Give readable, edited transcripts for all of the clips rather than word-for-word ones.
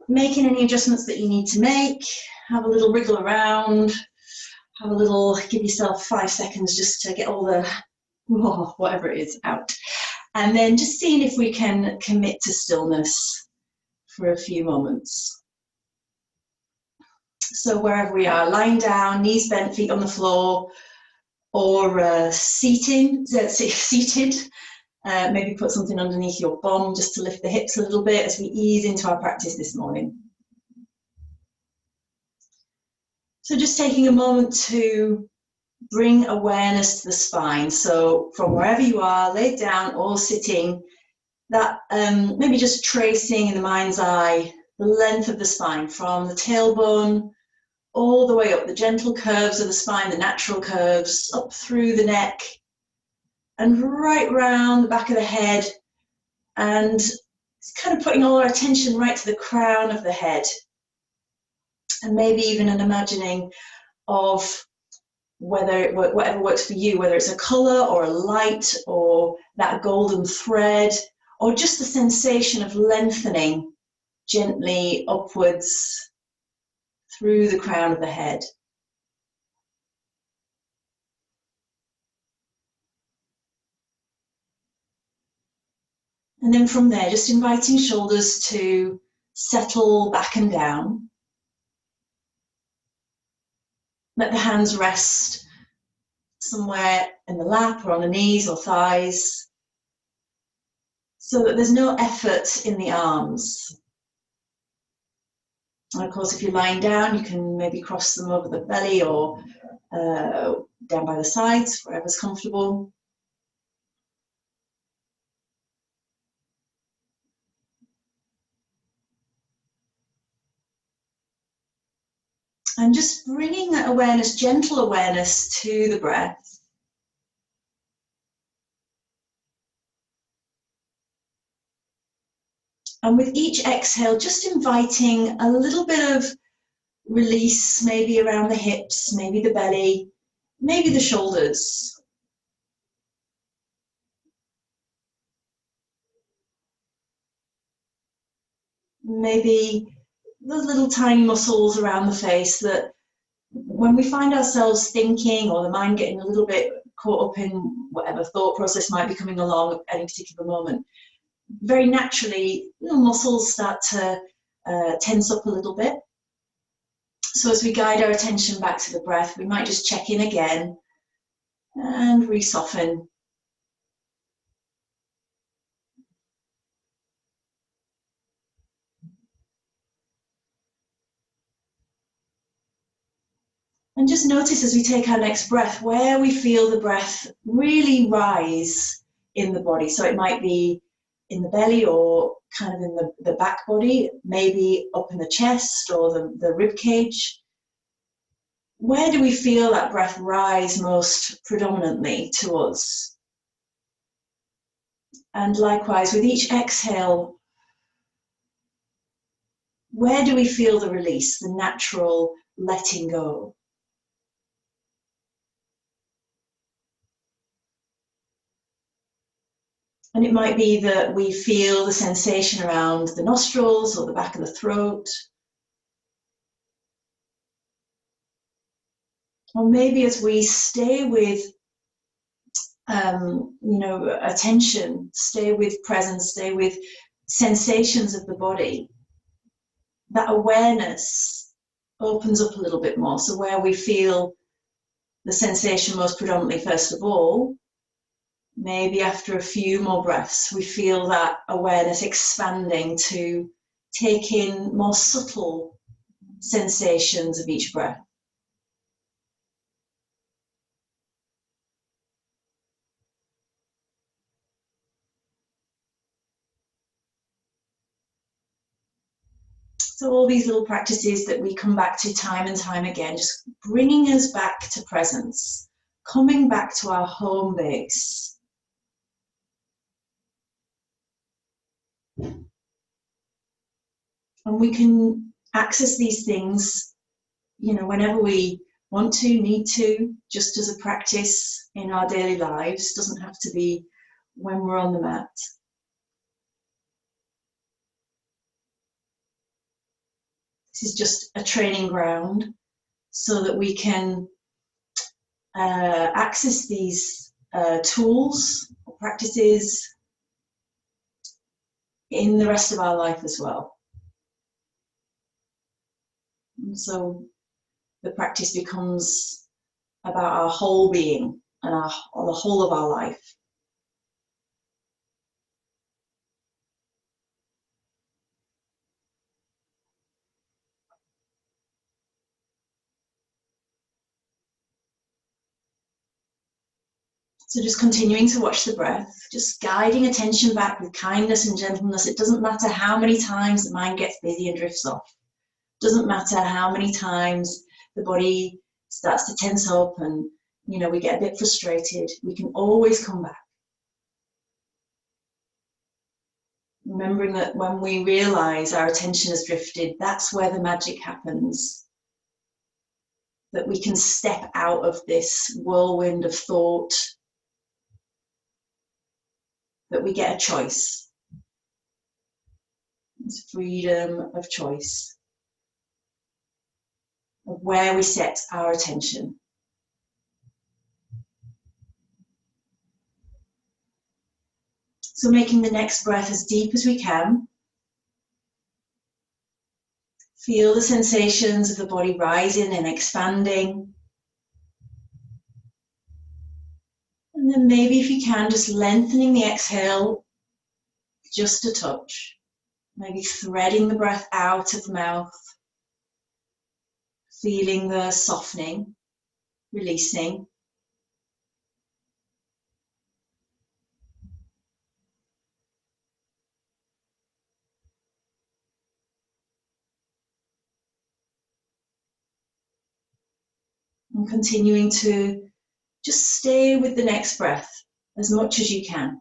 making any adjustments that you need to make. Have a little wriggle around, have a little, give yourself 5 seconds just to get all the, whatever it is, out. And then just seeing if we can commit to stillness for a few moments. So wherever we are, lying down, knees bent, feet on the floor, or seated, maybe put something underneath your bum just to lift the hips a little bit as we ease into our practice this morning. So just taking a moment to bring awareness to the spine. So from wherever you are, laid down or sitting, that maybe just tracing in the mind's eye the length of the spine from the tailbone all the way up, the gentle curves of the spine, the natural curves, up through the neck and right round the back of the head, and it's kind of putting all our attention right to the crown of the head, and maybe even an imagining of whatever works for you, whether it's a colour or a light or that golden thread, or just the sensation of lengthening gently upwards through the crown of the head. And then from there, just inviting shoulders to settle back and down. Let the hands rest somewhere in the lap or on the knees or thighs, so that there's no effort in the arms. And of course, if you're lying down, you can maybe cross them over the belly or down by the sides, wherever's comfortable. And just bringing that awareness, gentle awareness, to the breath. And with each exhale, just inviting a little bit of release, maybe around the hips, maybe the belly, maybe the shoulders. Maybe those little tiny muscles around the face that when we find ourselves thinking, or the mind getting a little bit caught up in whatever thought process might be coming along at any particular moment, very naturally little muscles start to tense up a little bit. So as we guide our attention back to the breath, we might just check in again and re-soften. And just notice as we take our next breath where we feel the breath really rise in the body. So it might be in the belly or kind of in the back body, maybe up in the chest or the rib cage. Where do we feel that breath rise most predominantly to us? And likewise, with each exhale, where do we feel the release, the natural letting go? And it might be that we feel the sensation around the nostrils or the back of the throat. Or maybe as we stay with, attention, stay with presence, stay with sensations of the body, that awareness opens up a little bit more. So where we feel the sensation most predominantly, first of all, maybe after a few more breaths, we feel that awareness expanding to take in more subtle sensations of each breath. So all these little practices that we come back to time and time again, just bringing us back to presence, coming back to our home base. And we can access these things, whenever we want to, need to, just as a practice in our daily lives. It doesn't have to be when we're on the mat. This is just a training ground so that we can access these tools or practices in the rest of our life as well. And so the practice becomes about our whole being and the whole of our life. So just continuing to watch the breath, just guiding attention back with kindness and gentleness. It doesn't matter how many times the mind gets busy and drifts off. It doesn't matter how many times the body starts to tense up and, you know, we get a bit frustrated. We can always come back. Remembering that when we realize our attention has drifted, that's where the magic happens. That we can step out of this whirlwind of thought, that we get a choice. It's freedom of choice, of where we set our attention. So making the next breath as deep as we can. Feel the sensations of the body rising and expanding. And then maybe if you can, just lengthening the exhale just a touch. Maybe threading the breath out of the mouth. Feeling the softening, releasing. And continuing to just stay with the next breath as much as you can.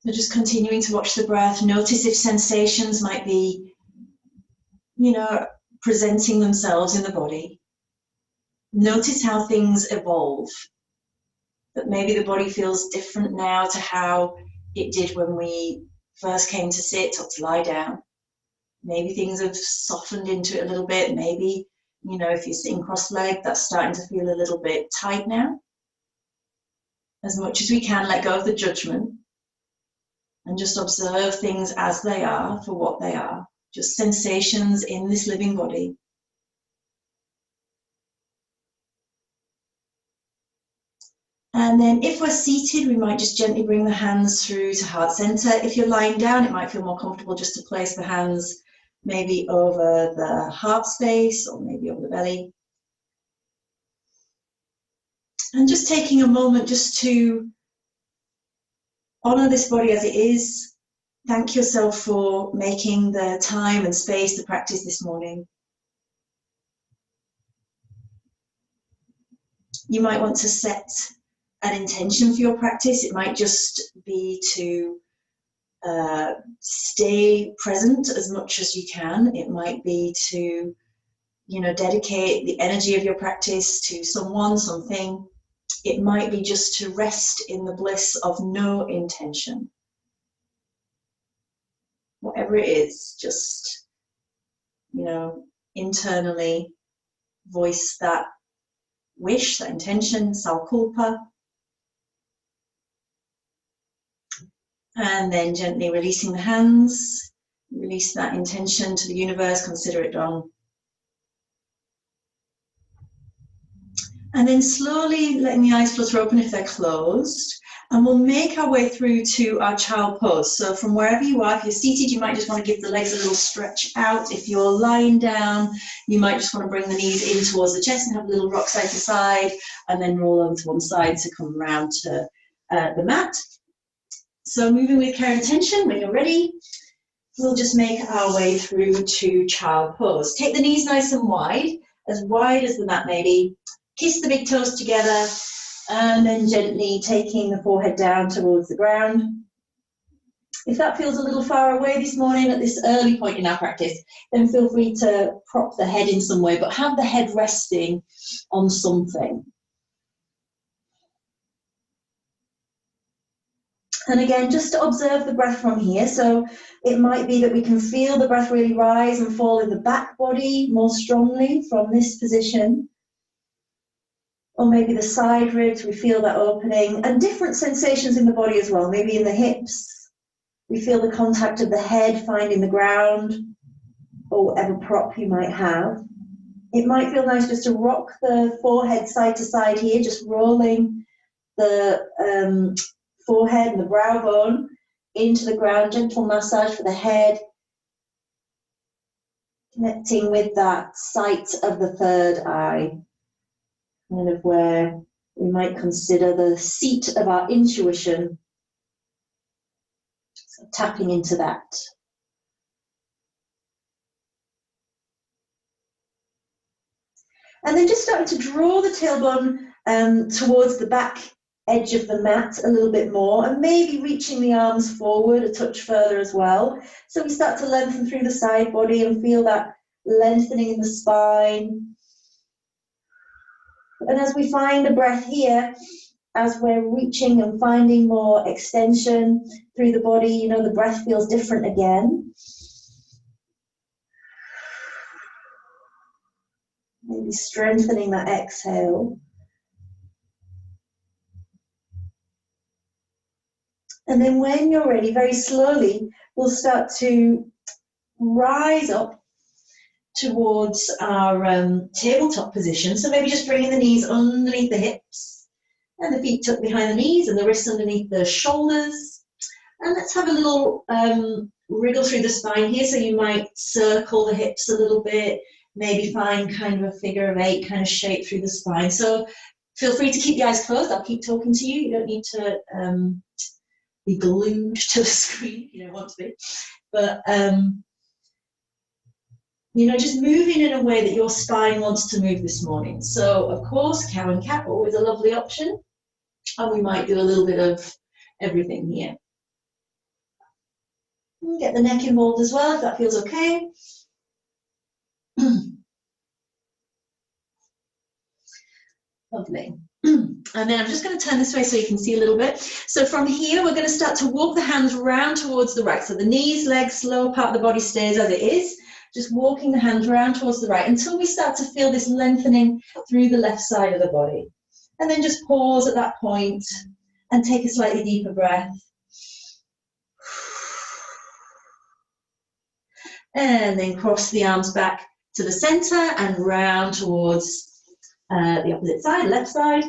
So just continuing to watch the breath. Notice if sensations might be, you know, presenting themselves in the body. Notice how things evolve. That maybe the body feels different now to how it did when we first came to sit or to lie down. Maybe things have softened into it a little bit. Maybe, you know, if you're sitting cross-legged, that's starting to feel a little bit tight now. As much as we can, let go of the judgment and just observe things as they are for what they are. Just sensations in this living body. And then if we're seated, we might just gently bring the hands through to heart center. If you're lying down, it might feel more comfortable just to place the hands maybe over the heart space or maybe over the belly. And just taking a moment just to honor this body as it is. Thank yourself for making the time and space to practice this morning. You might want to set an intention for your practice. It might just be to stay present as much as you can. It might be to, you know, dedicate the energy of your practice to someone, something. It might be just to rest in the bliss of no intention. Whatever it is, just, you know, internally voice that wish, that intention, salkalpa. And then gently releasing the hands, release that intention to the universe, consider it done. And then slowly letting the eyes flutter open if they're closed. And we'll make our way through to our child pose. So from wherever you are, if you're seated, you might just want to give the legs a little stretch out. If you're lying down, you might just want to bring the knees in towards the chest and have a little rock side to side, and then roll over to one side to come around to the mat. So moving with care and attention, when you're ready, we'll just make our way through to child pose. Take the knees nice and wide as the mat may be. Kiss the big toes together, and then gently taking the forehead down towards the ground. If that feels a little far away this morning at this early point in our practice, then feel free to prop the head in some way, but have the head resting on something. And again, just to observe the breath from here. So it might be that we can feel the breath really rise and fall in the back body more strongly from this position. Or maybe the side ribs, we feel that opening, and different sensations in the body as well. Maybe in the hips, we feel the contact of the head finding the ground, or whatever prop you might have. It might feel nice just to rock the forehead side to side here, just rolling the forehead and the brow bone into the ground, gentle massage for the head, connecting with that sight of the third eye, kind of where we might consider the seat of our intuition. So tapping into that. And then just starting to draw the tailbone towards the back edge of the mat a little bit more, and maybe reaching the arms forward a touch further as well. So we start to lengthen through the side body and feel that lengthening in the spine. And as we find a breath here, as we're reaching and finding more extension through the body, you know, the breath feels different again. Maybe strengthening that exhale. And then when you're ready, very slowly, we'll start to rise up towards our tabletop position. So maybe just bringing the knees underneath the hips and the feet tucked behind the knees and the wrists underneath the shoulders. And let's have a little wriggle through the spine here. So you might circle the hips a little bit, maybe find kind of a figure of 8 kind of shape through the spine. So feel free to keep your eyes closed. I'll keep talking to you. You don't need to be glued to the screen if you don't want to be. But you know, just moving in a way that your spine wants to move this morning. So, of course, cow and cat, always a lovely option. And we might do a little bit of everything here. Get the neck involved as well, if that feels okay. Lovely. And then I'm just going to turn this way so you can see a little bit. So from here, we're going to start to walk the hands round towards the right. So the knees, legs, lower part of the body stays as it is. Just walking the hands round towards the right until we start to feel this lengthening through the left side of the body. And then just pause at that point and take a slightly deeper breath. And then cross the arms back to the center and round towards the opposite side, left side.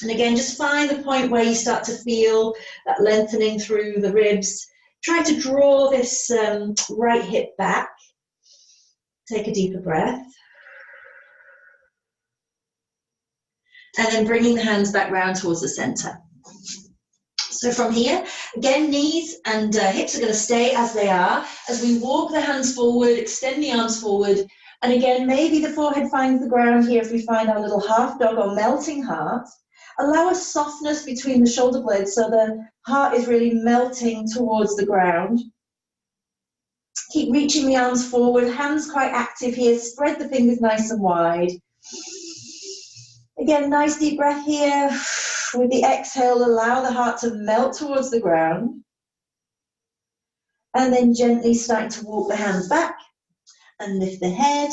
And again, just find the point where you start to feel that lengthening through the ribs. Try to draw this right hip back. Take a deeper breath. And then bringing the hands back round towards the center. So from here, again, knees and hips are going to stay as they are. As we walk the hands forward, extend the arms forward. And again, maybe the forehead finds the ground here if we find our little half dog or melting heart. Allow a softness between the shoulder blades so the heart is really melting towards the ground. Keep reaching the arms forward, hands quite active here, spread the fingers nice and wide. Again, nice deep breath here. With the exhale, allow the heart to melt towards the ground. And then gently starting to walk the hands back and lift the head.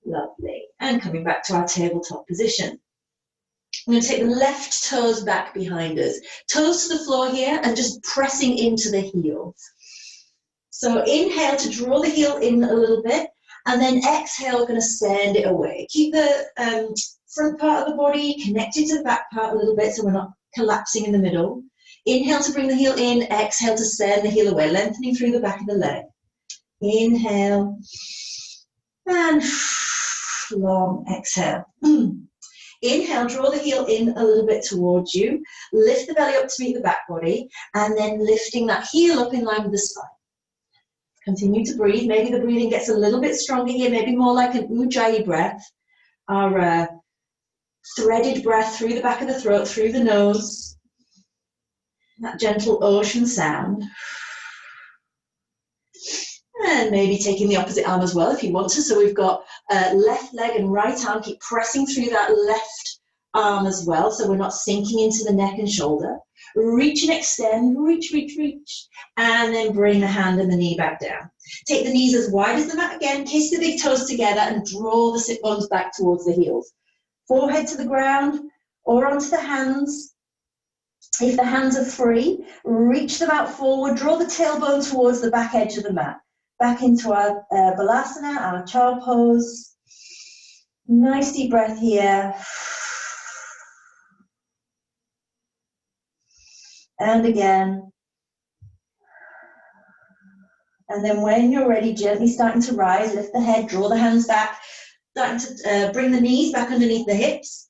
Lovely. And coming back to our tabletop position. I'm going to take the left toes back behind us. Toes to the floor here and just pressing into the heels. So inhale to draw the heel in a little bit, and then exhale, we're going to send it away. Keep the front part of the body connected to the back part a little bit so we're not collapsing in the middle. Inhale to bring the heel in, exhale to send the heel away, lengthening through the back of the leg. Inhale, and long exhale. Inhale, draw the heel in a little bit towards you. Lift the belly up to meet the back body, and then lifting that heel up in line with the spine. Continue to breathe. Maybe the breathing gets a little bit stronger here, maybe more like an ujjayi breath, our threaded breath through the back of the throat, through the nose, that gentle ocean sound. And maybe taking the opposite arm as well if you want to. So we've got left leg and right arm. Keep pressing through that left arm as well, so we're not sinking into the neck and shoulder. Reach and extend, reach, reach, reach. And then bring the hand and the knee back down. Take the knees as wide as the mat again. Kiss the big toes together and draw the sit bones back towards the heels. Forehead to the ground or onto the hands. If the hands are free, reach them out forward. Draw the tailbone towards the back edge of the mat. Back into our balasana, our child pose. Nice deep breath here. And again. And then when you're ready, gently starting to rise, lift the head, draw the hands back, starting to bring the knees back underneath the hips.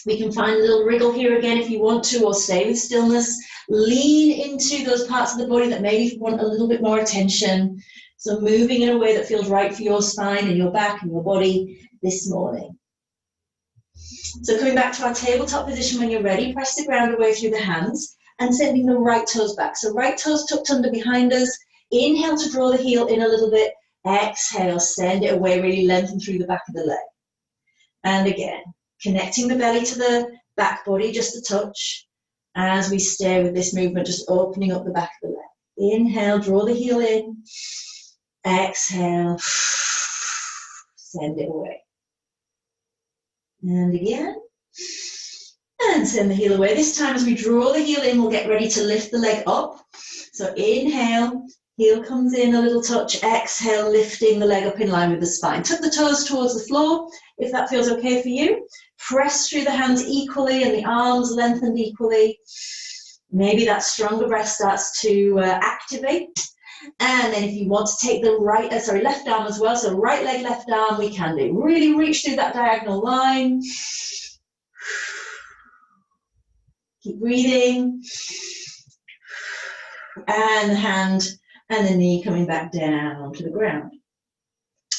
We can find a little wriggle here again if you want to, or stay with stillness. Lean into those parts of the body that maybe want a little bit more attention. So moving in a way that feels right for your spine and your back and your body this morning. So coming back to our tabletop position when you're ready, press the ground away through the hands and sending the right toes back. So right toes tucked under behind us. Inhale to draw the heel in a little bit. Exhale, send it away, really lengthen through the back of the leg. And again, connecting the belly to the back body, just a touch. As we stay with this movement, just opening up the back of the leg. Inhale, draw the heel in. Exhale, send it away. And again. And send the heel away. This time as we draw the heel in, we'll get ready to lift the leg up. So inhale, heel comes in, a little touch. Exhale, lifting the leg up in line with the spine. Tuck the toes towards the floor, if that feels okay for you. Press through the hands equally and the arms lengthened equally. Maybe that stronger breath starts to activate. And then if you want to take the left arm as well, so right leg, left arm, we can do. Really reach through that diagonal line. Keep breathing. And the hand and the knee coming back down to the ground.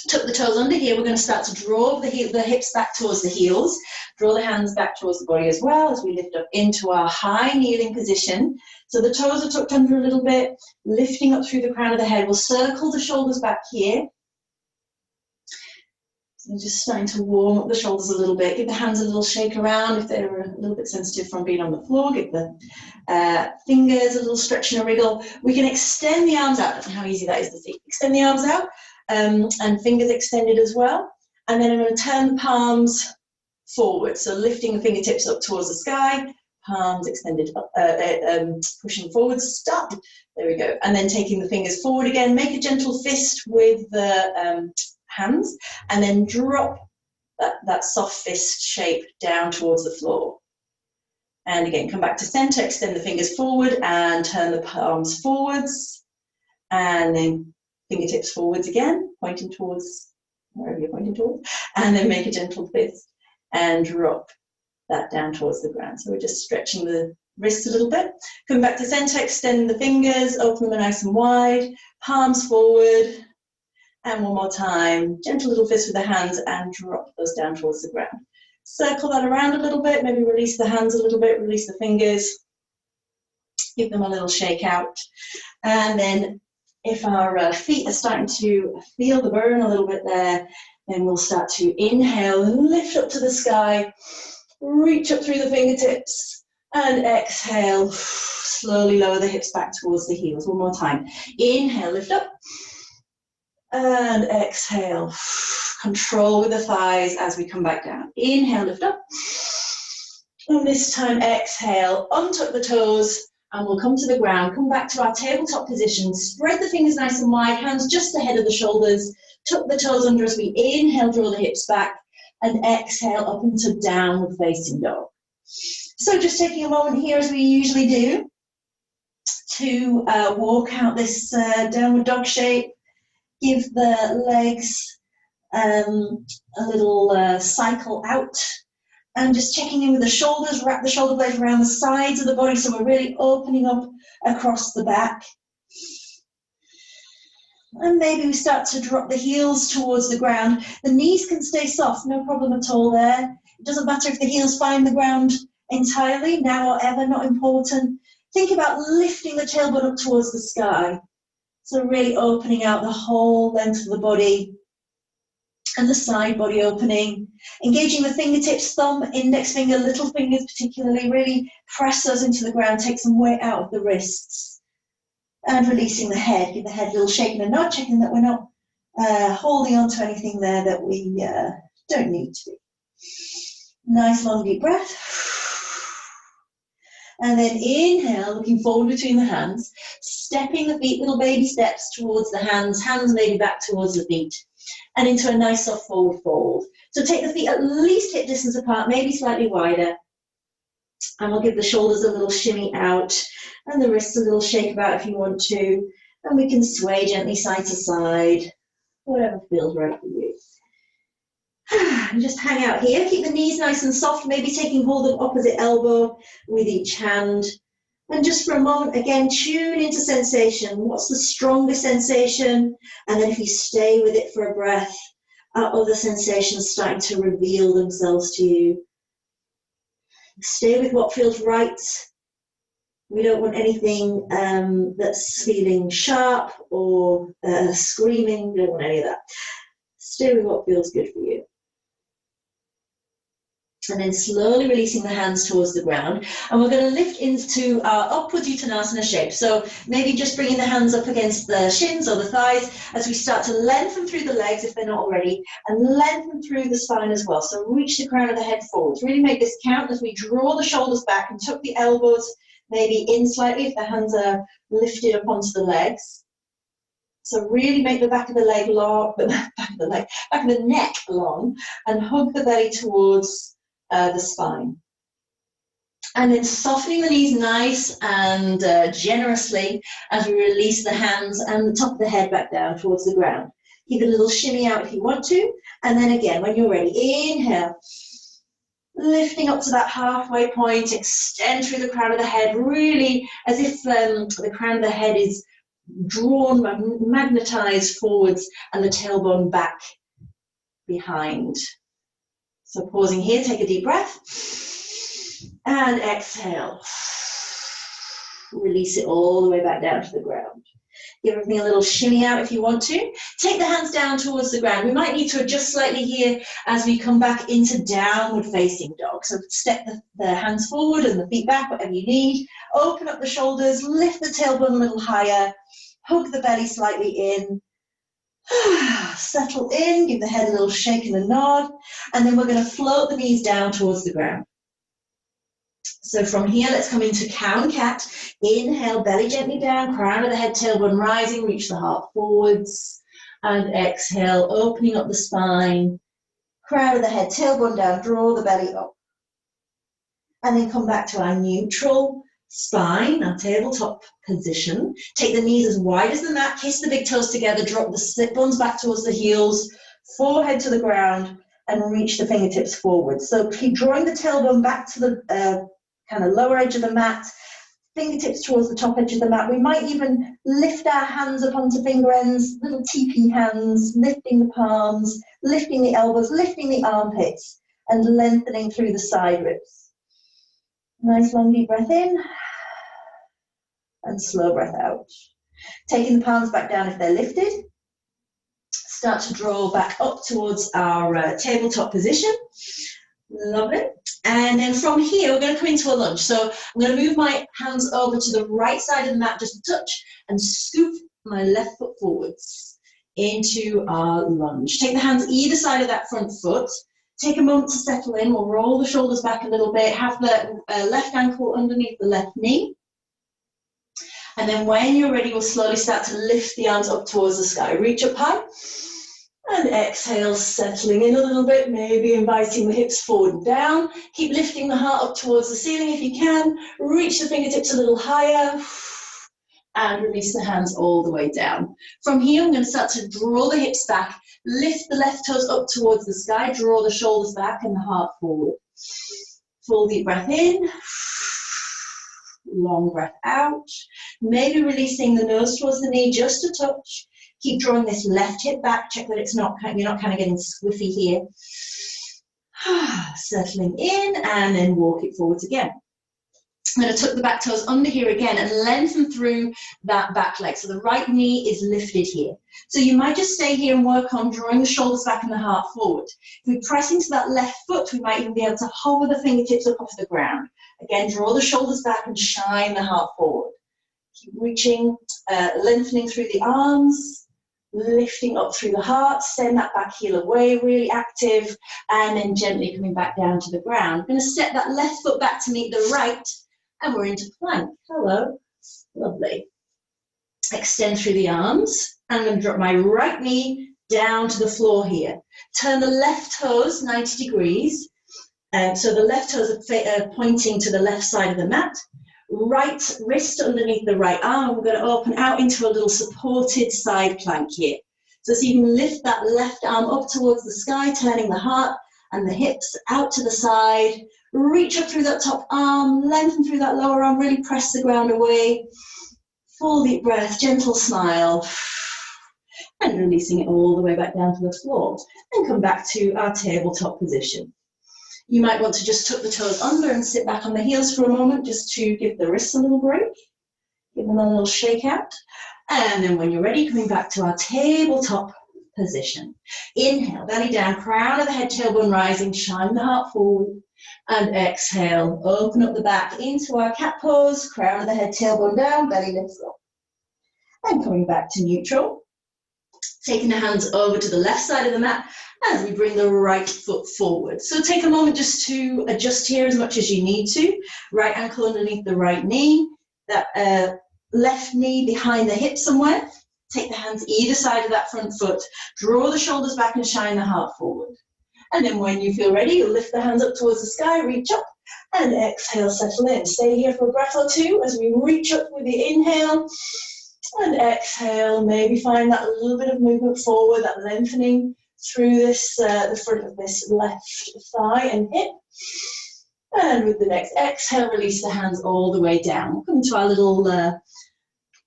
Tuck the toes under here. We're going to start to draw the hips back towards the heels. Draw the hands back towards the body as well as we lift up into our high kneeling position. So the toes are tucked under a little bit, lifting up through the crown of the head. We'll circle the shoulders back here. So just starting to warm up the shoulders a little bit. Give the hands a little shake around if they're a little bit sensitive from being on the floor. Give the fingers a little stretch and a wriggle. We can extend the arms out. I don't know how easy that is to see. Extend the arms out and fingers extended as well. And then I'm going to turn the palms forward. So lifting the fingertips up towards the sky. Palms extended up, pushing forward. Stop. There we go. And then taking the fingers forward again. Make a gentle fist with the hands, and then drop that soft fist shape down towards the floor. And again, come back to center, extend the fingers forward and turn the palms forwards, and then fingertips forwards again, pointing towards wherever you're pointing towards, and then make a gentle fist and drop that down towards the ground. So we're just stretching the wrists a little bit. Come back to center, extend the fingers, open them nice and wide, palms forward. And one more time, gentle little fist with the hands and drop those down towards the ground. Circle that around a little bit, maybe release the hands a little bit, release the fingers. Give them a little shake out. And then if our feet are starting to feel the burn a little bit there, then we'll start to inhale, lift up to the sky, reach up through the fingertips, and exhale, slowly lower the hips back towards the heels. One more time. Inhale, lift up. And exhale, control with the thighs as we come back down. Inhale, lift up. And this time, exhale, untuck the toes, and we'll come to the ground. Come back to our tabletop position. Spread the fingers nice and wide, hands just ahead of the shoulders. Tuck the toes under as we inhale, draw the hips back, and exhale up into downward facing dog. So just taking a moment here, as we usually do, to walk out this downward dog shape. Give the legs a little cycle out And just checking in with the shoulders, wrap the shoulder blades around the sides of the body so we're really opening up across the back. And maybe we start to drop the heels towards the ground. The knees can stay soft, no problem at all there. It doesn't matter if the heels find the ground entirely, now or ever, not important. Think about lifting the tailbone up towards the sky. So really opening out the whole length of the body and the side body opening. Engaging the fingertips, thumb, index finger, little fingers particularly, really press those into the ground, take some weight out of the wrists. And releasing the head, give the head a little shake and a nod, checking that we're not holding on to anything there that we don't need to be. Nice long deep breath. And then inhale, looking forward between the hands, stepping the feet, little baby steps towards the hands, hands maybe back towards the feet, and into a nice soft forward fold. So take the feet at least hip distance apart, maybe slightly wider. And we'll give the shoulders a little shimmy out and the wrists a little shake about if you want to. And we can sway gently side to side, whatever feels right for you. And just hang out here. Keep the knees nice and soft, maybe taking hold of opposite elbow with each hand. And just for a moment, again, tune into sensation. What's the strongest sensation? And then if you stay with it for a breath, are other sensations starting to reveal themselves to you? Stay with what feels right. We don't want anything that's feeling sharp or screaming. We don't want any of that. Stay with what feels good for you. And then slowly releasing the hands towards the ground. And we're going to lift into our upward Uttanasana shape. So maybe just bringing the hands up against the shins or the thighs as we start to lengthen through the legs if they're not already, and lengthen through the spine as well. So reach the crown of the head forwards. Really make this count as we draw the shoulders back and tuck the elbows maybe in slightly if the hands are lifted up onto the legs. So really make the back of the leg long, back of the neck long, and hug the belly towards the spine. And then softening the knees nice and generously as we release the hands and the top of the head back down towards the ground. Keep a little shimmy out if you want to. And then again, when you're ready, inhale. Lifting up to that halfway point, extend through the crown of the head, really as if the crown of the head is drawn, magnetized forwards, and the tailbone back behind. So pausing here, take a deep breath, and exhale. Release it all the way back down to the ground. Give everything a little shimmy out if you want to. Take the hands down towards the ground. We might need to adjust slightly here as we come back into downward facing dog. So step the hands forward and the feet back, whatever you need. Open up the shoulders, lift the tailbone a little higher, hug the belly slightly in. Settle in, give the head a little shake and a nod, and then we're going to float the knees down towards the ground. So from here, let's come into cow and cat. Inhale, belly gently down, crown of the head, tailbone rising, reach the heart forwards, and exhale, opening up the spine, crown of the head, tailbone down, draw the belly up, and then come back to our neutral spine, our tabletop position. Take the knees as wide as the mat, kiss the big toes together, drop the sit bones back towards the heels, forehead to the ground, and reach the fingertips forward. So keep drawing the tailbone back to the kind of lower edge of the mat, fingertips towards the top edge of the mat. We might even lift our hands up onto finger ends, little teepee hands, lifting the palms, lifting the elbows, lifting the armpits, and lengthening through the side ribs. Nice long deep breath in, and slow breath out. Taking the palms back down if they're lifted. Start to draw back up towards our tabletop position. Lovely. And then from here, we're going to come into a lunge. So I'm going to move my hands over to the right side of the mat, just a touch, and scoop my left foot forwards into our lunge. Take the hands either side of that front foot. Take a moment to settle in. We'll roll the shoulders back a little bit. Have the left ankle underneath the left knee. And then when you're ready, we'll slowly start to lift the arms up towards the sky. Reach up high. And exhale, settling in a little bit, maybe inviting the hips forward and down. Keep lifting the heart up towards the ceiling if you can. Reach the fingertips a little higher. And release the hands all the way down. From here, I'm going to start to draw the hips back. Lift the left toes up towards the sky. Draw the shoulders back and the heart forward. Full deep breath in. Long breath out. Maybe releasing the nose towards the knee just a touch. Keep drawing this left hip back. Check that it's not, you're not kind of getting squiffy here. Settling in and then walk it forwards again. I'm going to tuck the back toes under here again and lengthen through that back leg. So the right knee is lifted here. So you might just stay here and work on drawing the shoulders back and the heart forward. If we press into that left foot, we might even be able to hover the fingertips up off the ground. Again, draw the shoulders back and shine the heart forward. Keep reaching, lengthening through the arms, lifting up through the heart, send that back heel away, really active, and then gently coming back down to the ground. I'm going to step that left foot back to meet the right, and we're into plank. Hello. Lovely. Extend through the arms. I'm going to drop my right knee down to the floor here. Turn the left toes 90 degrees. So the left toes are pointing to the left side of the mat. Right wrist underneath the right arm. We're going to open out into a little supported side plank here. So you can lift that left arm up towards the sky, turning the heart and the hips out to the side. Reach up through that top arm, lengthen through that lower arm, really press the ground away. Full deep breath, gentle smile. And releasing it all the way back down to the floor. And come back to our tabletop position. You might want to just tuck the toes under and sit back on the heels for a moment just to give the wrists a little break. Give them a little shake out. And then when you're ready, coming back to our tabletop position. Inhale, belly down, crown of the head, tailbone rising, shine the heart forward. And exhale, open up the back into our cat pose, crown of the head, tailbone down, belly lifts up. And coming back to neutral. Taking the hands over to the left side of the mat as we bring the right foot forward. So take a moment just to adjust here as much as you need to. Right ankle underneath the right knee, that left knee behind the hip somewhere. Take the hands either side of that front foot. Draw the shoulders back and shine the heart forward. And then when you feel ready, you'll lift the hands up towards the sky, reach up, and exhale, settle in. Stay here for a breath or two as we reach up with the inhale. And exhale, maybe find that little bit of movement forward, that lengthening through this, the front of this left thigh and hip. And with the next exhale, release the hands all the way down. We'll come to our little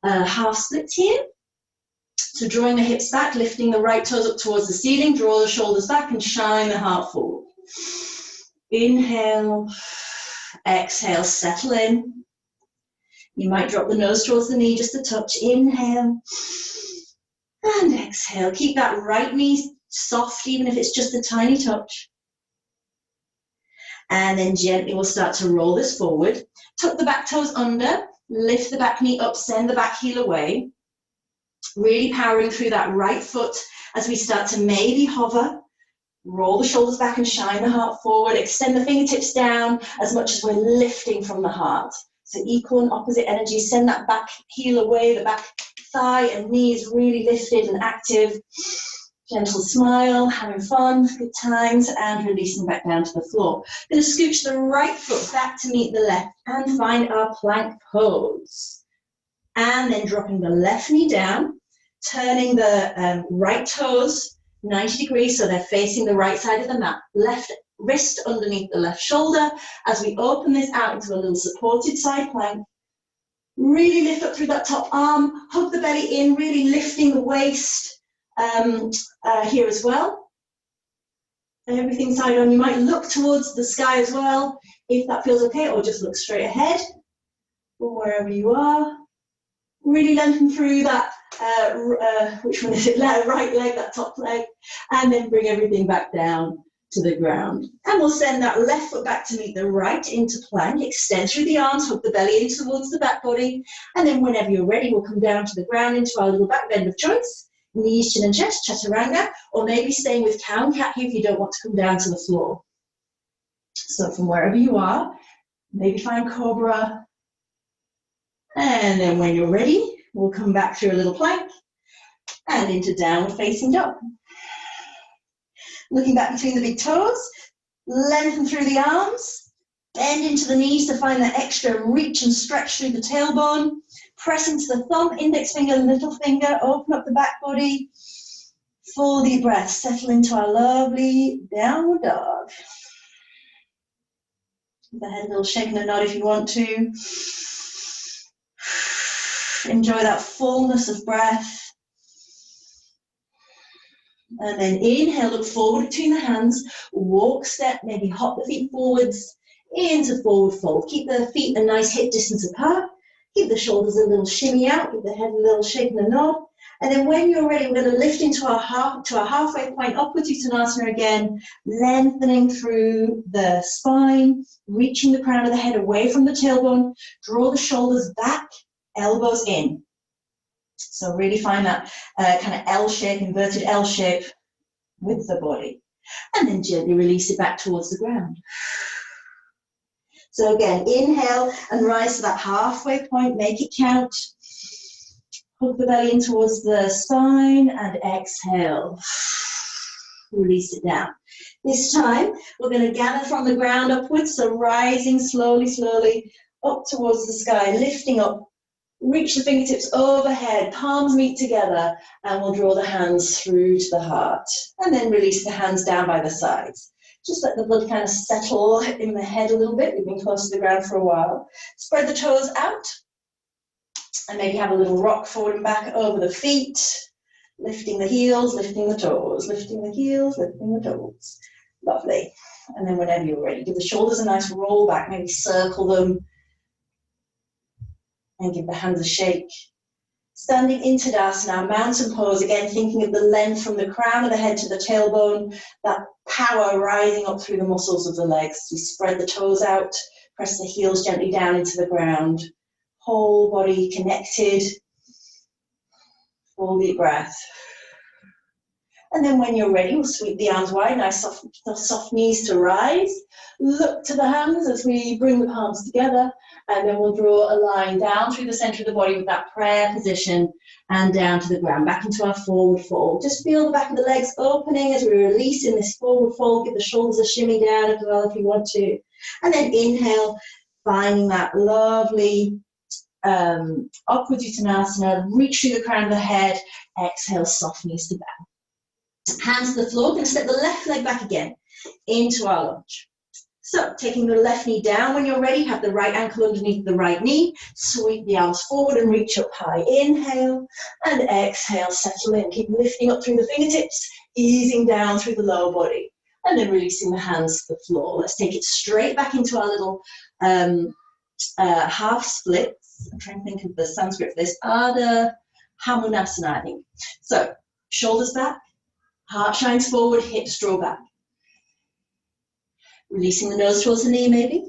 half splits here. So drawing the hips back, lifting the right toes up towards the ceiling, draw the shoulders back and shine the heart forward. Inhale, exhale, settle in. You might drop the nose towards the knee just a touch. Inhale and exhale. Keep that right knee soft, even if it's just a tiny touch. And then gently we'll start to roll this forward. Tuck the back toes under, lift the back knee up, send the back heel away. Really powering through that right foot as we start to maybe hover. Roll the shoulders back and shine the heart forward. Extend the fingertips down as much as we're lifting from the heart. So equal and opposite energy. Send that back heel away, the back thigh and knee is really lifted and active. Gentle smile, having fun, good times, and releasing back down to the floor. Going to scooch the right foot back to meet the left and find our plank pose. And then dropping the left knee down, turning the right toes 90 degrees so they're facing the right side of the mat. Left wrist underneath the left shoulder as we open this out into a little supported side plank. Really lift up through that top arm, hug the belly in, really lifting the waist here as well. Everything side on. You might look towards the sky as well if that feels okay, or just look straight ahead or wherever you are. Really lengthen through that, which one is it? Right leg, that top leg, and then bring everything back down to the ground. And we'll send that left foot back to meet the right into plank. Extend through the arms, hook the belly in towards the back body, and then whenever you're ready, we'll come down to the ground into our little back bend of choice. Knees, chin and chest, chaturanga, or maybe staying with cow and cat here if you don't want to come down to the floor. So from wherever you are, maybe find cobra. And then when you're ready, we'll come back through a little plank and into downward facing dog. Looking back between the big toes, lengthen through the arms, bend into the knees to find that extra reach and stretch through the tailbone. Press into the thumb, index finger, little finger, open up the back body. Full deep breath, settle into our lovely downward dog. Give the head a little shake and a nod if you want to. Enjoy that fullness of breath. And then inhale, look forward between the hands, walk, step, maybe hop the feet forwards into forward fold. Keep the feet a nice hip distance apart. Give the shoulders a little shimmy out, give the head a little shake and a nod. And then when you're ready, we're going to lift into our halfway point, upwards Uttanasana again, lengthening through the spine, reaching the crown of the head away from the tailbone. Draw the shoulders back, elbows in. So really find that kind of L shape, inverted L shape with the body. And then gently release it back towards the ground. So again, inhale and rise to that halfway point, make it count. Hug the belly in towards the spine and exhale. Release it down. This time, we're going to gather from the ground upwards, so rising slowly, slowly up towards the sky, lifting up. Reach the fingertips overhead, palms meet together, and we'll draw the hands through to the heart. And then release the hands down by the sides. Just let the blood kind of settle in the head a little bit. We've been close to the ground for a while. Spread the toes out. And maybe have a little rock forward and back over the feet. Lifting the heels, lifting the toes. Lifting the heels, lifting the toes. Lovely. And then whenever you're ready, give the shoulders a nice roll back. Maybe circle them. And give the hands a shake. Standing in Tadasana, mountain pose, again thinking of the length from the crown of the head to the tailbone, that power rising up through the muscles of the legs. We spread the toes out, press the heels gently down into the ground. Whole body connected. Full deep breath. And then when you're ready, we'll sweep the arms wide, nice soft knees to rise. Look to the hands as we bring the palms together. And then we'll draw a line down through the center of the body with that prayer position and down to the ground, back into our forward fold. Just feel the back of the legs opening as we release in this forward fold. Give the shoulders a shimmy down as well if you want to. And then inhale, finding that lovely upward Uttanasana. Reach through the crown of the head. Exhale, soft knees to bow. Hands to the floor. We're going to step the left leg back again into our lunge. So, taking the left knee down when you're ready, have the right ankle underneath the right knee, sweep the arms forward and reach up high. Inhale and exhale, settle in. Keep lifting up through the fingertips, easing down through the lower body, and then releasing the hands to the floor. Let's take it straight back into our little half splits. I'm trying to think of the Sanskrit for this. Ardha Hamunasana, I think. So, shoulders back, heart shines forward, hips draw back. Releasing the nose towards the knee maybe,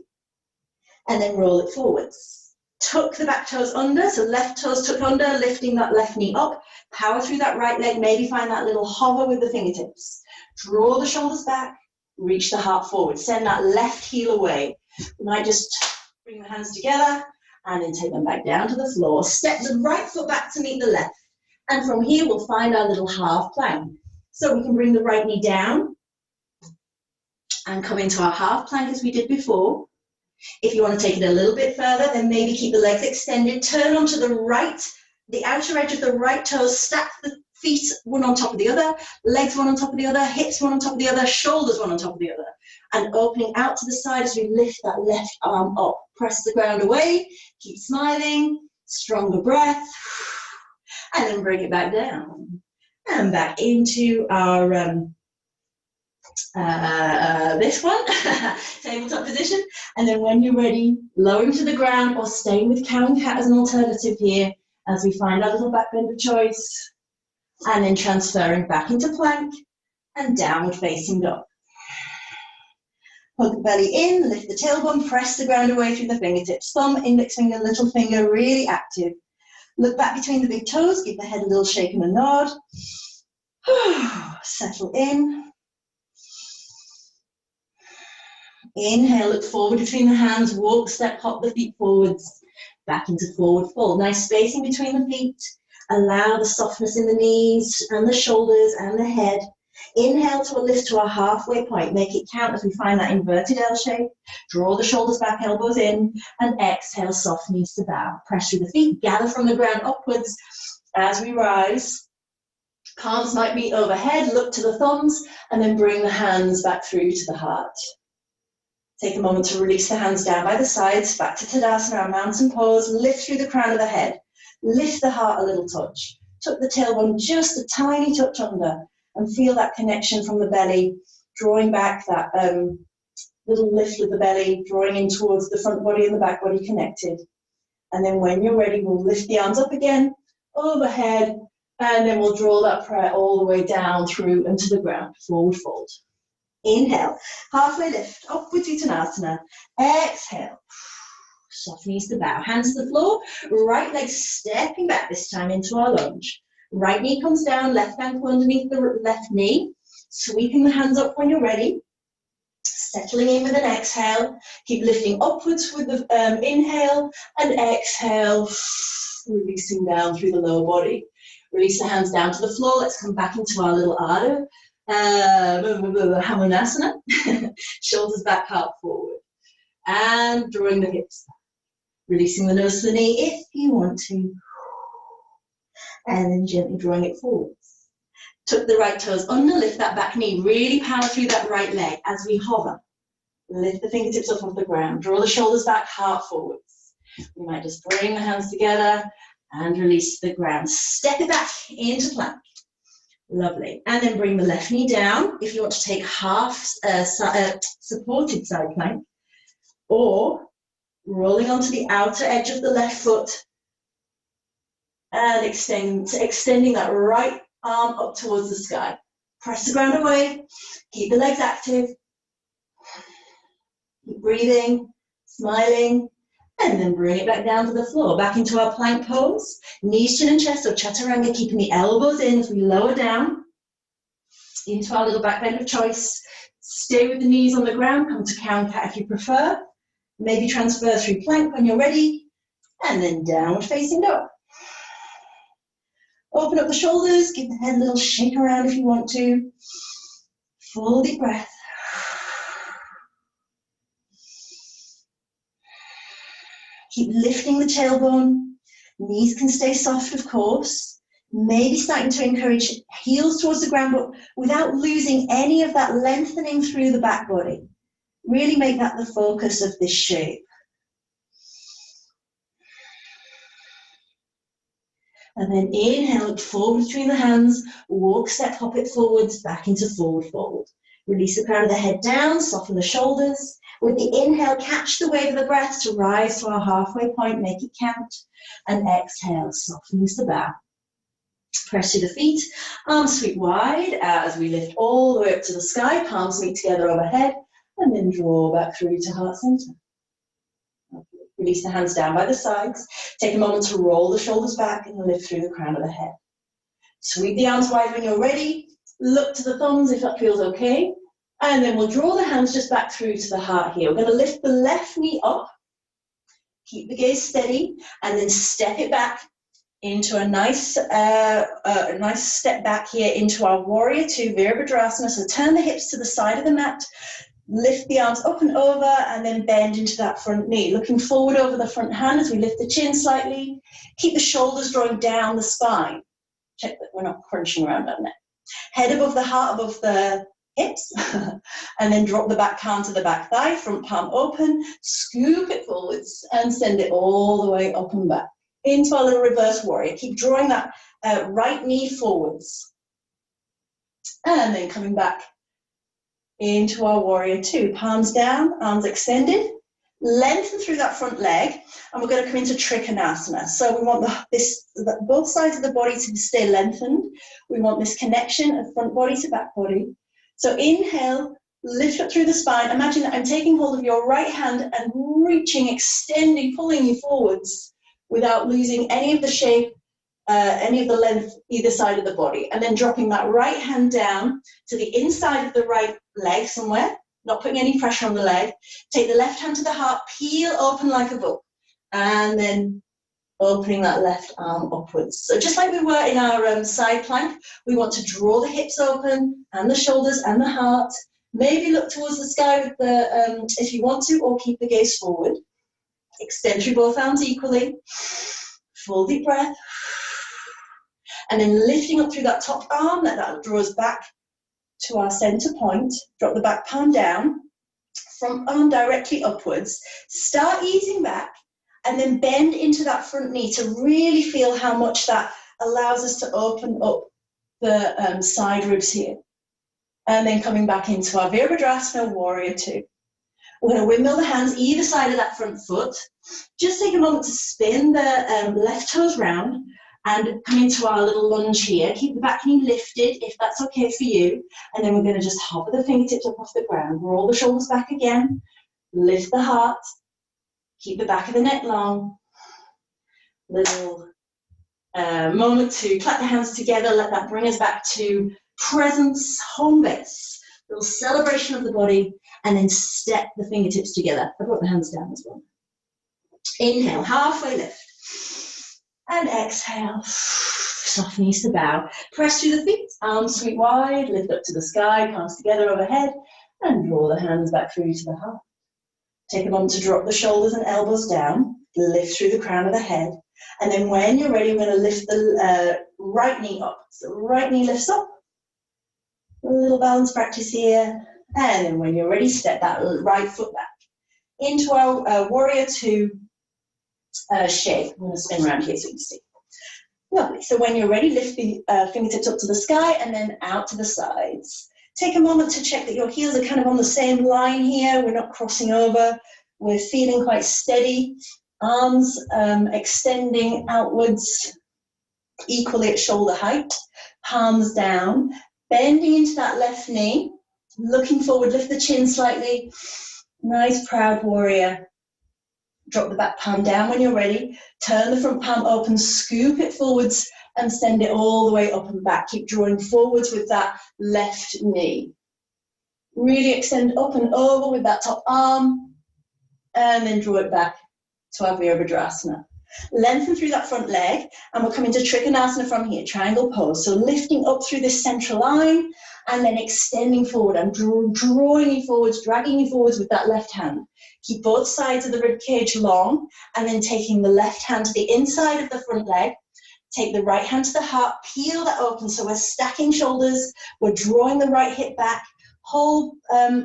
and then roll it forwards. Tuck the back toes under, so left toes tucked under, lifting that left knee up. Power through that right leg, maybe find that little hover with the fingertips. Draw the shoulders back, reach the heart forward. Send that left heel away. You might just bring the hands together and then take them back down to the floor. Step the right foot back to meet the left. And from here, we'll find our little half plank. So we can bring the right knee down and come into our half plank as we did before. If you want to take it a little bit further, then maybe keep the legs extended, turn onto the right, the outer edge of the right toes, stack the feet one on top of the other, legs one on top of the other, hips one on top of the other, shoulders one on top of the other, and opening out to the side as we lift that left arm up. Press the ground away, keep smiling, stronger breath, and then bring it back down. And back into our this one, tabletop position, and then when you're ready, lowering to the ground or staying with cow and cat as an alternative here as we find our little back bend of choice, and then transferring back into plank and downward facing dog. Hug the belly in, lift the tailbone, press the ground away through the fingertips, thumb, index finger, little finger, really active. Look back between the big toes, give the head a little shake and a nod. Settle in. Inhale, look forward between the hands, walk, step, hop the feet forwards, back into forward fold. Nice spacing between the feet. Allow the softness in the knees and the shoulders and the head. Inhale to a lift to our halfway point. Make it count as we find that inverted L shape. Draw the shoulders back, elbows in, and exhale, soft knees to bow. Press through the feet, gather from the ground upwards as we rise. Palms might meet overhead, look to the thumbs, and then bring the hands back through to the heart. Take a moment to release the hands down by the sides, back to Tadasana, our mountain pose. Lift through the crown of the head. Lift the heart a little touch. Tuck the tailbone just a tiny touch under and feel that connection from the belly, drawing back that little lift of the belly, drawing in towards the front body and the back body connected. And then when you're ready, we'll lift the arms up again, overhead, and then we'll draw that prayer all the way down through and to the ground, forward fold. Inhale, halfway lift, upward Uttanasana. Exhale, soft knees to bow, hands to the floor, right leg stepping back this time into our lunge. Right knee comes down, left ankle underneath the left knee, sweeping the hands up when you're ready. Settling in with an exhale, keep lifting upwards with the inhale, and exhale, releasing down through the lower body. Release the hands down to the floor. Let's come back into our little Ardha Hamanasana. Shoulders back, heart forward. And drawing the hips back. Releasing the nose to the knee if you want to. And then gently drawing it forwards. Tuck the right toes under, lift that back knee. Really power through that right leg as we hover. Lift the fingertips up off the ground. Draw the shoulders back, heart forwards. We might just bring the hands together and release the ground. Step it back into plank. Lovely. And then bring the left knee down. If you want to take half supported side plank, or rolling onto the outer edge of the left foot and extending that right arm up towards the sky. Press the ground away. Keep the legs active. Keep breathing, smiling. And then bring it back down to the floor, back into our plank pose. Knees, chin and chest, or chaturanga, keeping the elbows in as we lower down into our little back bend of choice. Stay with the knees on the ground, come to cow-cat if you prefer. Maybe transfer through plank when you're ready, and then downward facing dog. Open up the shoulders, give the head a little shake around if you want to. Full deep breath. Keep lifting the tailbone. Knees can stay soft, of course. Maybe starting to encourage heels towards the ground, but without losing any of that lengthening through the back body. Really make that the focus of this shape. And then inhale, look forward between the hands. Walk, step, hop it forwards, back into forward fold. Release the crown of the head down, soften the shoulders. With the inhale, catch the wave of the breath to rise to our halfway point, make it count. And exhale, softens the bow. Press to the feet, arms sweep wide as we lift all the way up to the sky, palms meet together overhead, and then draw back through to heart center. Release the hands down by the sides. Take a moment to roll the shoulders back and lift through the crown of the head. Sweep the arms wide when you're ready. Look to the thumbs if that feels okay. And then we'll draw the hands just back through to the heart here. We're going to lift the left knee up. Keep the gaze steady. And then step it back into a nice step back here into our warrior two, Virabhadrasana. So turn the hips to the side of the mat. Lift the arms up and over and then bend into that front knee. Looking forward over the front hand as we lift the chin slightly. Keep the shoulders drawing down the spine. Check that we're not crunching around our neck. Head above the heart, above the hips. And then drop the back palm to the back thigh, front palm open. Scoop it forwards and send it all the way up and back. Into our little reverse warrior. Keep drawing that right knee forwards. And then coming back into our warrior two. Palms down, arms extended. Lengthen through that front leg. And we're going to come into Trikonasana. So we want both sides of the body to stay lengthened. We want this connection of front body to back body. So inhale, lift up through the spine. Imagine that I'm taking hold of your right hand and reaching, extending, pulling you forwards without losing any of the shape, any of the length either side of the body. And then dropping that right hand down to the inside of the right leg somewhere, not putting any pressure on the leg. Take the left hand to the heart, peel open like a book, and then opening that left arm upwards. So just like we were in our side plank, we want to draw the hips open and the shoulders and the heart. Maybe look towards the sky with the, if you want to, or keep the gaze forward. Extend through both arms equally. Full deep breath. And then lifting up through that top arm, that draws back to our center point. Drop the back palm down. front arm directly upwards. Start easing back and then bend into that front knee to really feel how much that allows us to open up the side ribs here. And then coming back into our Virabhadrasana, Warrior Two. We're going to windmill the hands either side of that front foot. Just take a moment to spin the left toes round and come into our little lunge here. Keep the back knee lifted if that's okay for you. And then we're going to just hover the fingertips up off the ground. Roll the shoulders back again. Lift the heart. Keep the back of the neck long. Little moment to clap the hands together. Let that bring us back to presence, home base. Little celebration of the body. And then step the fingertips together. I brought the hands down as well. Inhale, halfway lift. And exhale, soft knees to bow. Press through the feet, arms sweep wide, lift up to the sky, palms together overhead, and draw the hands back through to the heart. Take a moment to drop the shoulders and elbows down, lift through the crown of the head, and then when you're ready, we're going to lift the right knee up. So right knee lifts up. A little balance practice here. And then when you're ready, step that right foot back into our Warrior Two shape. I'm going to spin around here so you can see. Lovely. So when you're ready, lift the fingertips up to the sky and then out to the sides. Take a moment to check that your heels are kind of on the same line here. We're not crossing over. We're feeling quite steady. Arms extending outwards equally at shoulder height. Palms down. Bending into that left knee. Looking forward, lift the chin slightly. Nice, proud warrior. Drop the back palm down when you're ready. Turn the front palm open, scoop it forwards and send it all the way up and back. Keep drawing forwards with that left knee. Really extend up and over with that top arm and then draw it back to our Virabhadrasana. Lengthen through that front leg and we'll come into Trikonasana from here, triangle pose. So lifting up through this central line and then extending forward and drawing you forwards, dragging you forwards with that left hand. Keep both sides of the rib cage long and then taking the left hand to the inside of the front leg. Take the right hand to the heart, peel that open. So we're stacking shoulders, we're drawing the right hip back, whole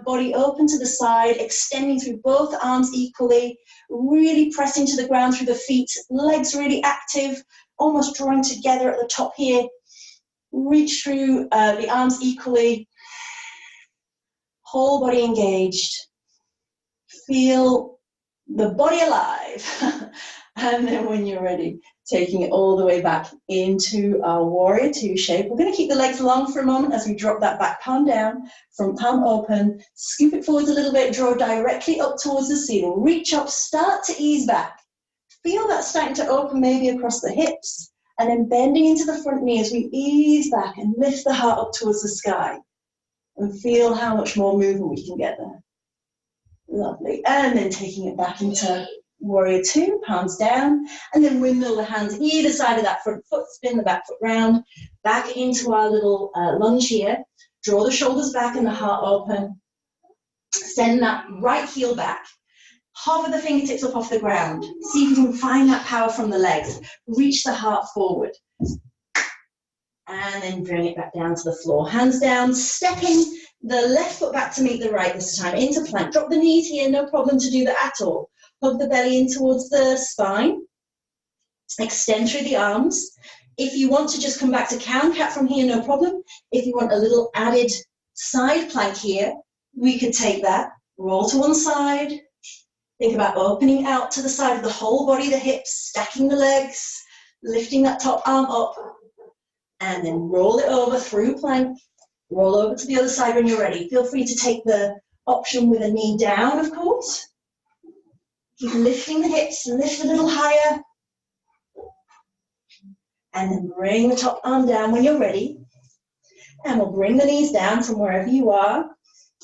body open to the side, extending through both arms equally, really pressing to the ground through the feet, legs really active, almost drawing together at the top here. Reach through the arms equally, whole body engaged. Feel the body alive. And then when you're ready, taking it all the way back into our Warrior Two shape. We're going to keep the legs long for a moment as we drop that back palm down, front palm open, scoop it forwards a little bit, draw directly up towards the ceiling. Reach up, start to ease back. Feel that starting to open maybe across the hips. And then bending into the front knee as we ease back and lift the heart up towards the sky. And feel how much more movement we can get there. Lovely. And then taking it back into Warrior Two, palms down. And then windmill the hands either side of that front foot, spin the back foot round. Back into our little lunge here. Draw the shoulders back and the heart open. Send that right heel back. Hover the fingertips up off the ground. See if you can find that power from the legs. Reach the heart forward. And then bring it back down to the floor. Hands down, stepping the left foot back to meet the right this time. Into plank. Drop the knees here, no problem to do that at all. Hug the belly in towards the spine. Extend through the arms. If you want to just come back to cow-cat from here, no problem. If you want a little added side plank here, we could take that. Roll to one side. Think about opening out to the side of the whole body, the hips, stacking the legs, lifting that top arm up, and then roll it over through plank. Roll over to the other side when you're ready. Feel free to take the option with a knee down, of course. Keep lifting the hips, lift a little higher. And then bring the top arm down when you're ready. And we'll bring the knees down from wherever you are.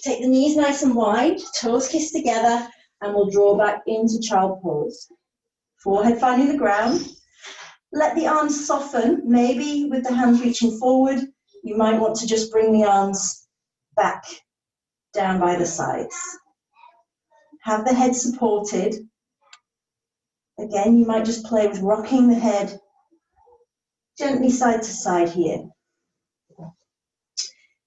Take the knees nice and wide, toes kissed together, and we'll draw back into child pose. Forehead finding the ground. Let the arms soften, maybe with the hands reaching forward. You might want to just bring the arms back down by the sides. Have the head supported. Again, you might just play with rocking the head gently side to side here.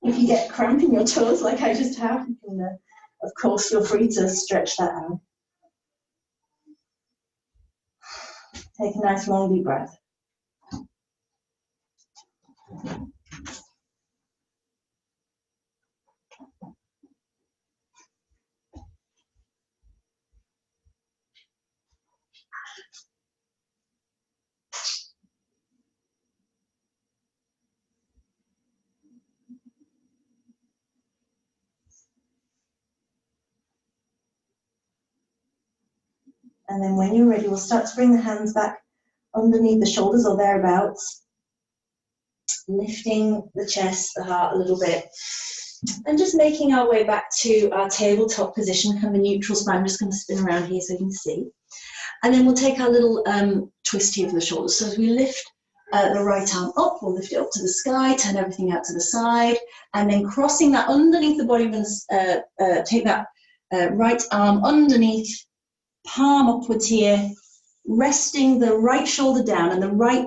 If you get cramp in your toes like I just have, you can Of course, feel free to stretch that out. Take a nice long deep breath. And then when you're ready, we'll start to bring the hands back underneath the shoulders or thereabouts, lifting the chest, the heart a little bit, and just making our way back to our tabletop position, kind of a neutral spine. I'm just going to spin around here so you can see. And then we'll take our little twist here for the shoulders. So as we lift the right arm up, we'll lift it up to the sky, turn everything out to the side, and then crossing that underneath the body, we're going to take that right arm underneath, palm upwards here, resting the right shoulder down and the right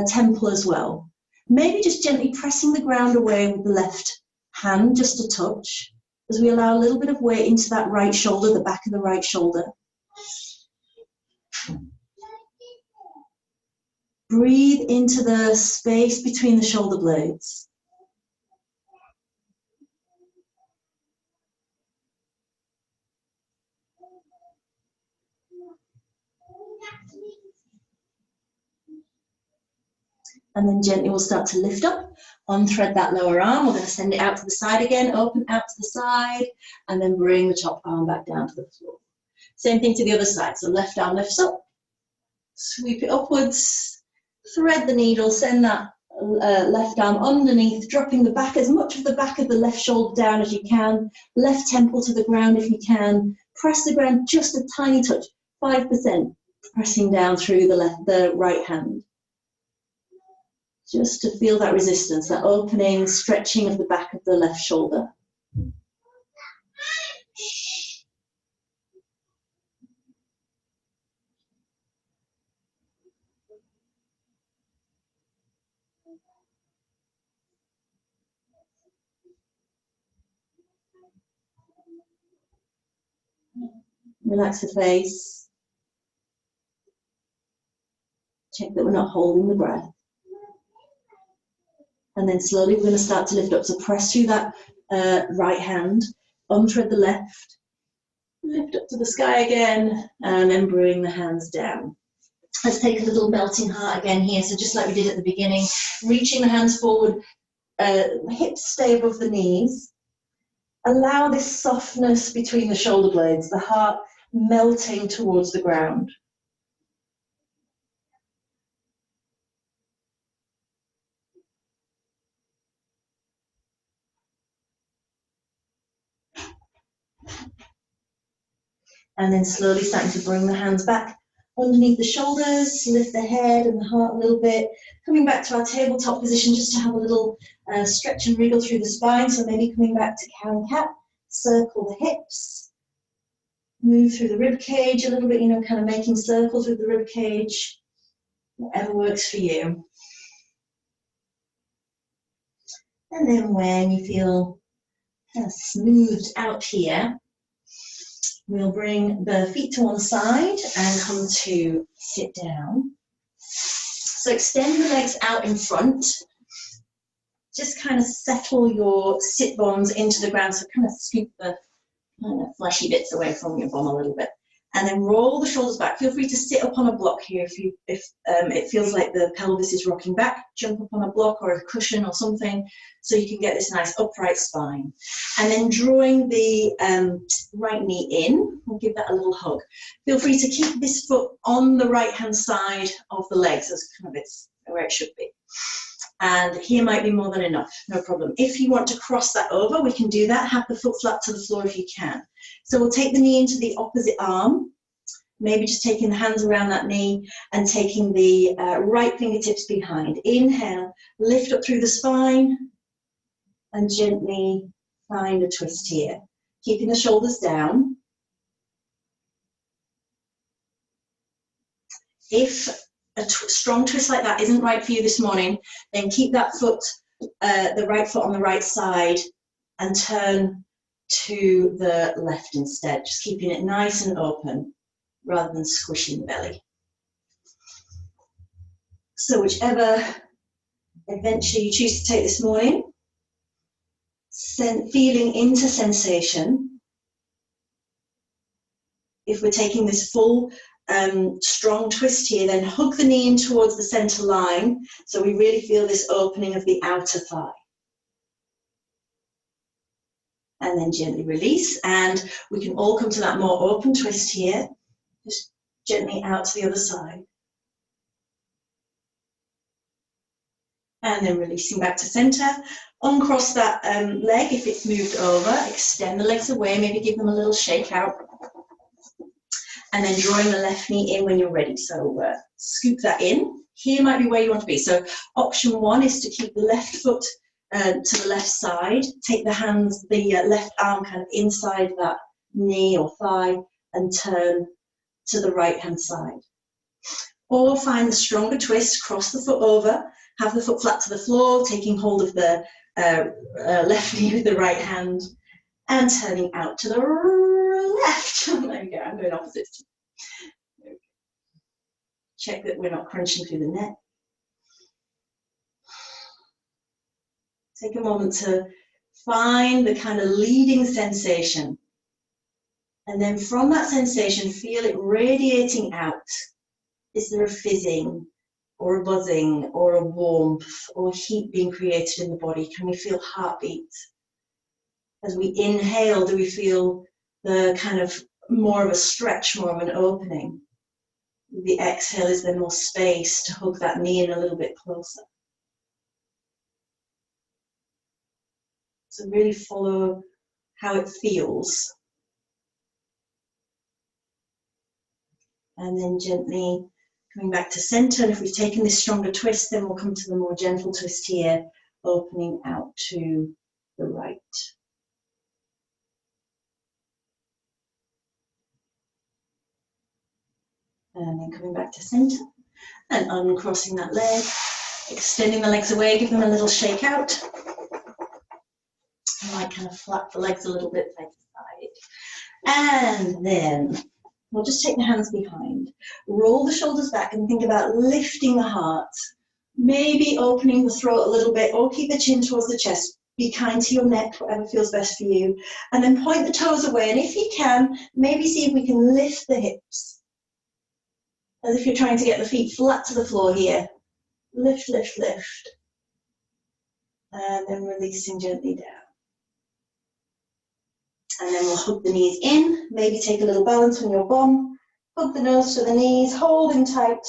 temple as well. Maybe just gently pressing the ground away with the left hand, just a touch, as we allow a little bit of weight into that right shoulder, the back of the right shoulder. Breathe into the space between the shoulder blades. And then gently we'll start to lift up, unthread that lower arm. We're going to send it out to the side again, open out to the side, and then bring the top arm back down to the floor. Same thing to the other side. So left arm lifts up, sweep it upwards, thread the needle, send that left arm underneath, dropping the back, as much of the back of the left shoulder down as you can, left temple to the ground if you can, press the ground just a tiny touch, 5%, pressing down through the right hand. Just to feel that resistance, that opening, stretching of the back of the left shoulder. Relax the face. Check that we're not holding the breath. And then slowly we're going to start to lift up. So press through that right hand, unthread the left, lift up to the sky again, and then bring the hands down. Let's take a little melting heart again here. So just like we did at the beginning, reaching the hands forward, hips stay above the knees. Allow this softness between the shoulder blades, the heart melting towards the ground. And then slowly starting to bring the hands back underneath the shoulders, lift the head and the heart a little bit. Coming back to our tabletop position just to have a little stretch and wriggle through the spine. So maybe coming back to cow and cat, circle the hips, move through the rib cage a little bit, kind of making circles with the rib cage, whatever works for you. And then when you feel kind of smoothed out here, we'll bring the feet to one side and come to sit down. So extend the legs out in front. Just kind of settle your sit bones into the ground. So kind of scoop the fleshy bits away from your bum a little bit. And then roll the shoulders back. Feel free to sit up on a block here if it feels like the pelvis is rocking back. Jump up on a block or a cushion or something so you can get this nice upright spine. And then drawing the right knee in, we'll give that a little hug. Feel free to keep this foot on the right-hand side of the legs as kind of it's where it should be. And here might be more than enough, no problem. If you want to cross that over, we can do that. Have the foot flat to the floor if you can. So we'll take the knee into the opposite arm, maybe just taking the hands around that knee and taking the right fingertips behind. Inhale, lift up through the spine and gently find a twist here. Keeping the shoulders down. If a strong twist like that isn't right for you this morning, then keep that foot, the right foot on the right side and turn to the left instead, just keeping it nice and open rather than squishing the belly. So whichever adventure you choose to take this morning, feeling into sensation. If we're taking this full strong twist here, then hug the knee in towards the center line, so we really feel this opening of the outer thigh. And then gently release, and we can all come to that more open twist here, just gently out to the other side. And then releasing back to center. Uncross that leg if it's moved over, extend the legs away, maybe give them a little shake out. And then drawing the left knee in when you're ready. So scoop that in. Here might be where you want to be. So option one is to keep the left foot to the left side. Take the hands, the left arm kind of inside that knee or thigh and turn to the right hand side. Or find the stronger twist, cross the foot over, have the foot flat to the floor, taking hold of the left knee with the right hand and turning out to the left. There we go, I'm going opposite. Check that we're not crunching through the neck. Take a moment to find the kind of leading sensation. And then from that sensation, feel it radiating out. Is there a fizzing or a buzzing or a warmth or heat being created in the body? Can we feel heartbeat? As we inhale, do we feel the kind of more of a stretch, more of an opening? The exhale, is there more space to hug that knee in a little bit closer? So really follow how it feels. And then gently coming back to center. And if we've taken this stronger twist, then we'll come to the more gentle twist here, opening out to the right. And then coming back to center and uncrossing that leg, extending the legs away, give them a little shake out. I might kind of flap the legs a little bit side to side. And then we'll just take the hands behind. Roll the shoulders back and think about lifting the heart. Maybe opening the throat a little bit or keep the chin towards the chest. Be kind to your neck, whatever feels best for you. And then point the toes away. And if you can, maybe see if we can lift the hips. As if you're trying to get the feet flat to the floor here. Lift, lift, lift. And then releasing gently down. And then we'll hug the knees in. Maybe take a little balance on your bum. Hug the nose to the knees, holding tight.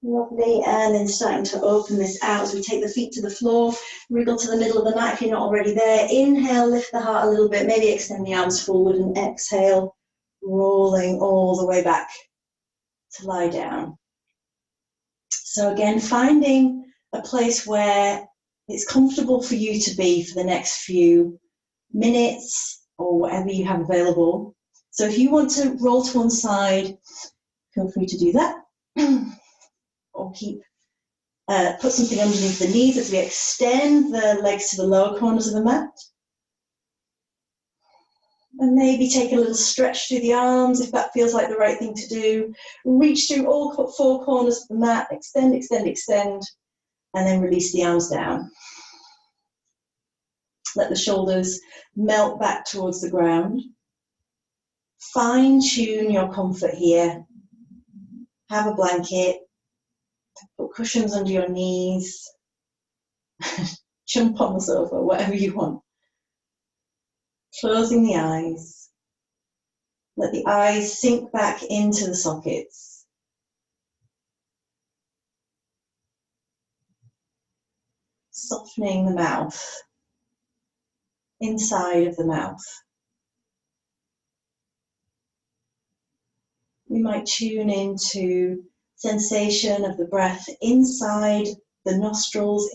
Lovely. And then starting to open this out as we take the feet to the floor. Wriggle to the middle of the mat if you're not already there. Inhale, lift the heart a little bit. Maybe extend the arms forward and exhale, rolling all the way back to lie down. So again, finding a place where it's comfortable for you to be for the next few minutes or whatever you have available. So if you want to roll to one side, feel free to do that. Or keep, put something underneath the knees as we extend the legs to the lower corners of the mat. And maybe take a little stretch through the arms if that feels like the right thing to do. Reach through all four corners of the mat, extend, extend, extend, and then release the arms down. Let the shoulders melt back towards the ground. Fine tune your comfort here. Have a blanket, put cushions under your knees, jump on the sofa, whatever you want. Closing the eyes. Let the eyes sink back into the sockets. Softening the mouth, inside of the mouth. We might tune into sensation of the breath inside the nostrils,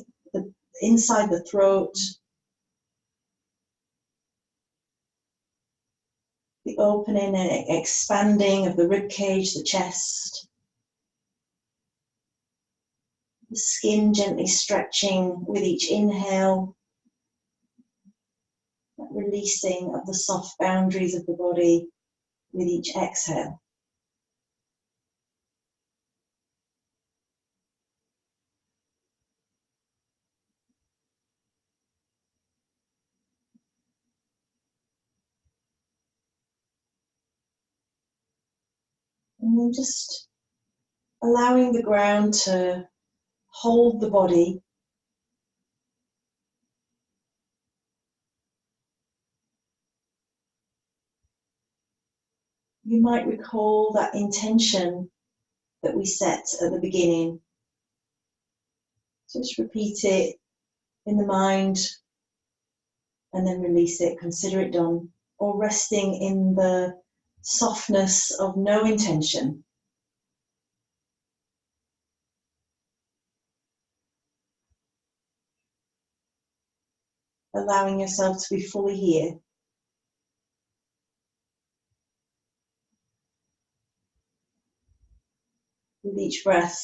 inside the throat. The opening and expanding of the rib cage, the chest. The skin gently stretching with each inhale. that releasing of the soft boundaries of the body with each exhale. And then just allowing the ground to hold the body. You might recall that intention that we set at the beginning. Just repeat it in the mind and then release it, consider it done, or resting in the softness of no intention. Allowing yourself to be fully here. With each breath,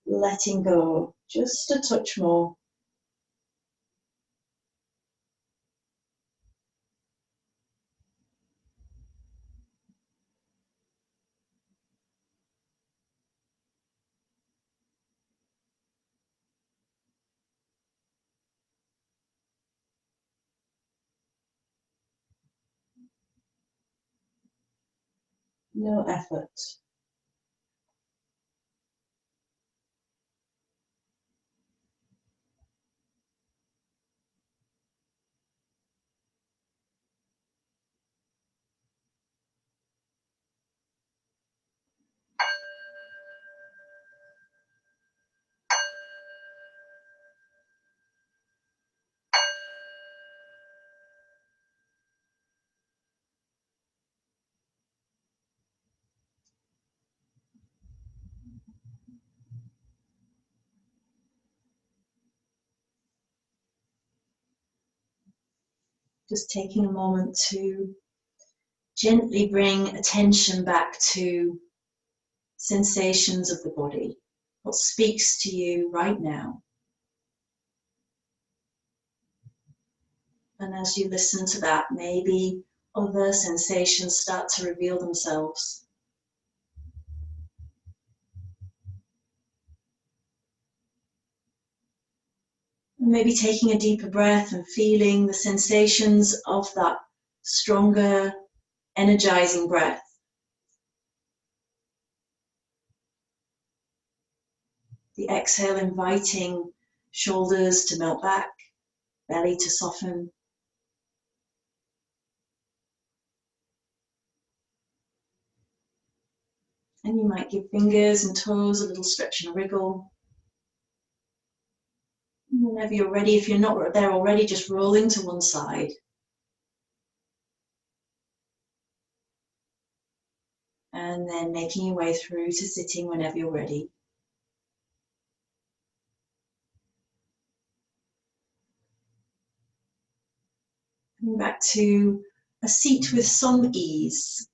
letting go just a touch more. No effort. Just taking a moment to gently bring attention back to sensations of the body. What speaks to you right now? And as you listen to that, maybe other sensations start to reveal themselves. Maybe taking a deeper breath and feeling the sensations of that stronger, energizing breath. The exhale inviting shoulders to melt back, belly to soften. And you might give fingers and toes a little stretch and a wriggle. And whenever you're ready, if you're not there already, just rolling to one side. And then making your way through to sitting whenever you're ready. Coming back to a seat with some ease.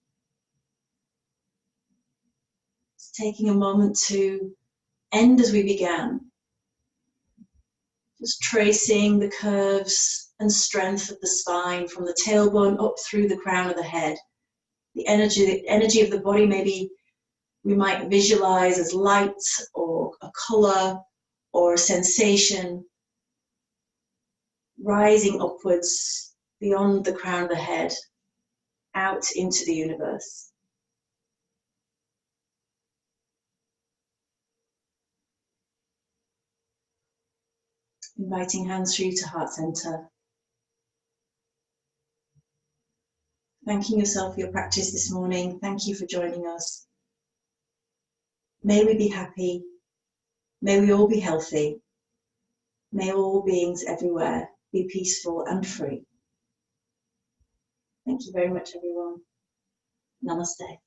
Just taking a moment to end as we began. Just tracing the curves and strength of the spine from the tailbone up through the crown of the head. The energy of the body, maybe we might visualize as light or a color or a sensation rising upwards beyond the crown of the head, out into the universe. Inviting hands through to heart center. Thanking yourself for your practice this morning. Thank you for joining us. May we be happy. May we all be healthy. May all beings everywhere be peaceful and free. Thank you very much, everyone. Namaste.